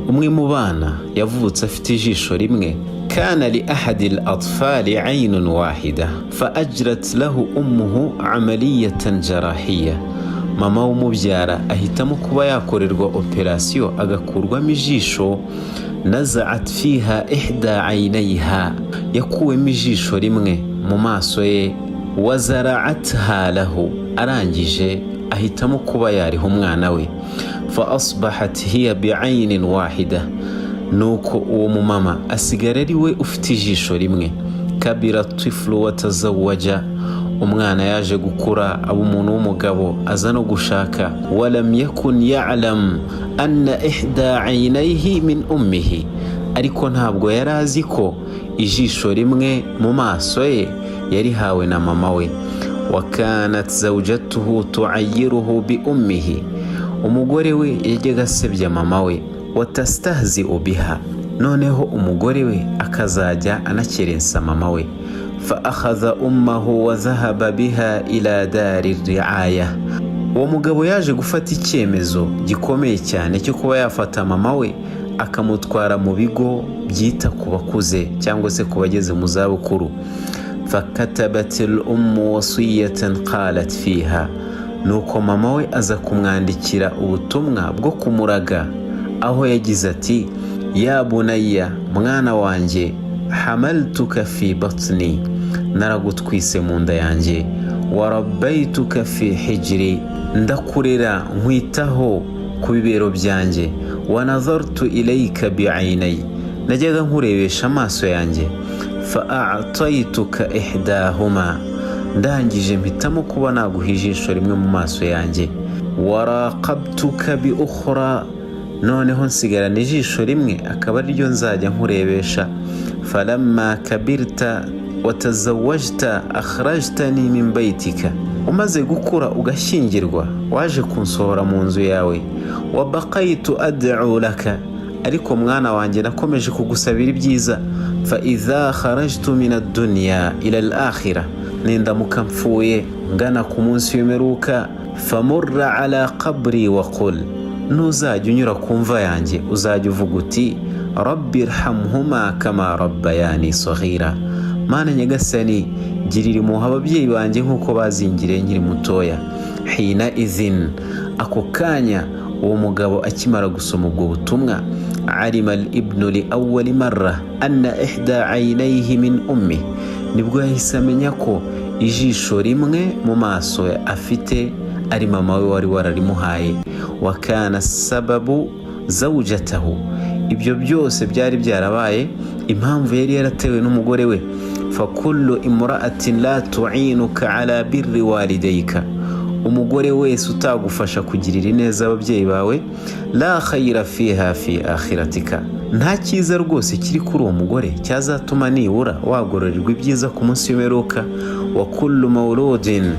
umwe mu bana yavutse afite ijisho rimwe. kana li ahadi al-atfali aynun wahida fa ajrat lahu ummuhu amaliyatan jarahiyya. mama w'umubyara ahitamo kuba yakorerwa operasiyo agakurwamo ijisho. nazaat fiha ihda aynayha, yakuwemo ijisho rimwe mu maso ye. wazara'atha lahu, arangije ahitamo kuba yariha umwana we. fa asbahat hiya bi'aynin wahida, nuko uwo mumama asigara ari we ufite ijisho rimwe. kabira tiflu watazawaja, umwana yaje gukura aba umuntu w'umugabo aza no gushaka. walam yakun ya'lam anna ihda aynayhi min ummihi, ariko ntabwo yari azi ko ijisho rimwe mu maso ye yarihawe na mama we. wa kanat zawjatuhu tu'ayyiruhu bi ummihi, umugore we yajyaga asebya mama we. watastahzi'u biha, noneho umugore we akazajya anakerensa mama we. fa akhadha ummahu wa dhahaba biha ila dari ri'aya, uwo mugabo yaje gufata icyemezo gikomeye cyane cyo kuba yafata mama we akamutwara mu bigo byita ku bakuze cyangwa se ku bageze mu zabukuru. fakatabat al-ummu wasiyatan qalat fiha, nuko mama we aza kumwandikira ubutumwa bwo kumuraga, aho yagize ati: ya bunayya, mwana wanjye, hamaltuka fi batni, naragutwise mu nda yanjye. warabbaytuka fi hijri, ndakurera nkwitaho ku bibero byanjye. wanazartu ilayka bi'aynayi, najyaga nkurebesha amaso yanjye. fa'a'taytuka ihdahuma, ndangije mpitamo kuba naguha ijisho rimwe mu maso yanjye. waraqabtuka bi ukhra, noneho nsigarana ijisho rimwe akaba ariryo nzajya nkurebesha. falamma kabirta watazawajta akhrajtani min baytika, umaze gukura ugashyingirwa waje kunsohora mu nzu yawe. wabaqaitu ad'u laka, ariko mwana wanjye nakomeje kugusabira ibyiza. fa idha kharajtu min ad-dunya ila al-akhirah, nindamuka mpfuye ngana ku munsi w'imperuka. famurra ala qabri wa qul, nuzajya unyura ku mva yanjye uzajya uvuga uti: rabbi irhamhuma kama rabbayani saghira, mana nyagasani girira impuhwe ababyeyi banjye nk'uko bazingiriye nkiri mutoya. hina idhin, ako kanya uwo mugabo akimara gusoma ubwo butumwa, alima al-ibnu li awwali marra anna ihda aynayhi min ummi, nibwo yahise amenya ko ijisho rimwe mu maso afite ari mama we wari wararimuhaye. wa kana sababu zawjatahu, ibyo byose byari byarabaye impamvu yari yaratewe n'umugore we. fa kullu imra'atin la tu'inuka ala birri walidayka, umugore wese utagufasha kugirira neza ababyeyi bawe, la khayra fiha fi akhiratika, nta cyiza rwose kiri kuri uwo mugore cyazatuma nibura wagororerwa ibyiza ku munsi w'imperuka. wa kullu mawludin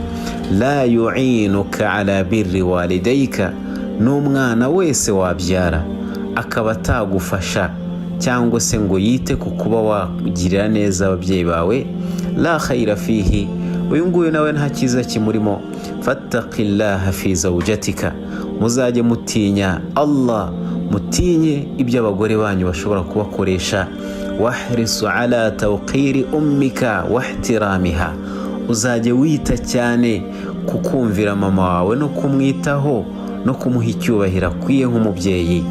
la yu'inuka ala birri walidayka, n'umwana wese wabyara akaba atagufasha cyangwa se ngo yite ku kuba wagirira neza ababyeyi bawe, la khayra fihi, uyu nguyu nawe nta cyiza kimurimo. fattaqillaha fi zawjatika, muzajye mutinya Allah, mutinye ibyo abagore banyu bashobora kubakoresha. wahrisu ala tawqiri ummika wahtiramiha, uzajye wita cyane kukumvira mama wawe no kumwitaho no kumuha icyubahiro akwiye nk'umubyeyi.